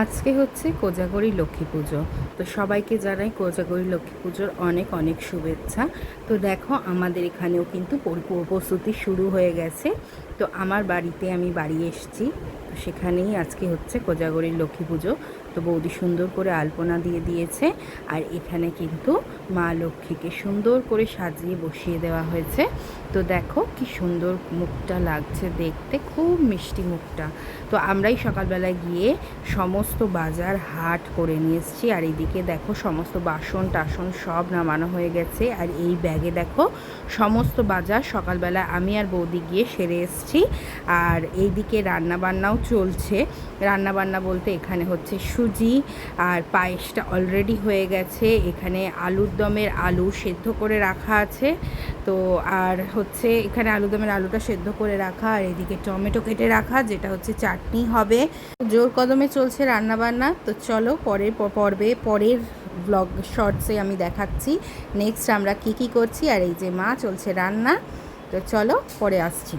আজকে হচ্ছে কোজাগরী লক্ষ্মী পুজো। তো সবাইকে জানাই কোজাগরী লক্ষ্মী পুজোর অনেক অনেক শুভেচ্ছা। তো দেখো আমাদের এখানেও কিন্তু প্রস্তুতি শুরু হয়ে গেছে। তো আমার বাড়িতে আমি বাড়ি এসেছি, তো সেখানেই আজকে হচ্ছে কোজাগরী লক্ষ্মী পুজো। তো বৌদি সুন্দর করে আলপনা দিয়ে দিয়েছে, আর এখানে কিন্তু মা লক্ষ্মীকে সুন্দর করে সাজিয়ে বসিয়ে দেওয়া হয়েছে। তো দেখো কি সুন্দর মুখটা লাগছে দেখতে, খুব মিষ্টি মুখটা। তো আমরাই সকালবেলায় গিয়ে সমস্ত বাজার হাট করে নিয়ে এসেছি। আর এইদিকে দেখো সমস্ত বাসন টাসন সব নামানো হয়ে গেছে। আর এই ব্যাগে দেখো সমস্ত বাজার সকালবেলা আমি আর বৌদি গিয়ে সেরে এসেছি। আর এইদিকে রান্নাবান্নাও চলছে। রান্নাবান্না বলতে এখানে হচ্ছে সুজি, আর পায়েসটা অলরেডি হয়ে গেছে। এখানে আলুর দমের আলু সেদ্ধ করে রাখা আছে। তো আর হচ্ছে এখানে আলুদমের আলুটা সেদ্ধ করে রাখা, আর এদিকে টমেটো কেটে রাখা, যেটা হচ্ছে চাটনি হবে। জোর কদমে চলছে রান্নাবান্না। তো চলো পরের ব্লগ শর্টসে আমি দেখাচ্ছি নেক্সট আমরা কি করছি। আর এই যে মা চলছে রান্না। তো চলো পরে আসছি।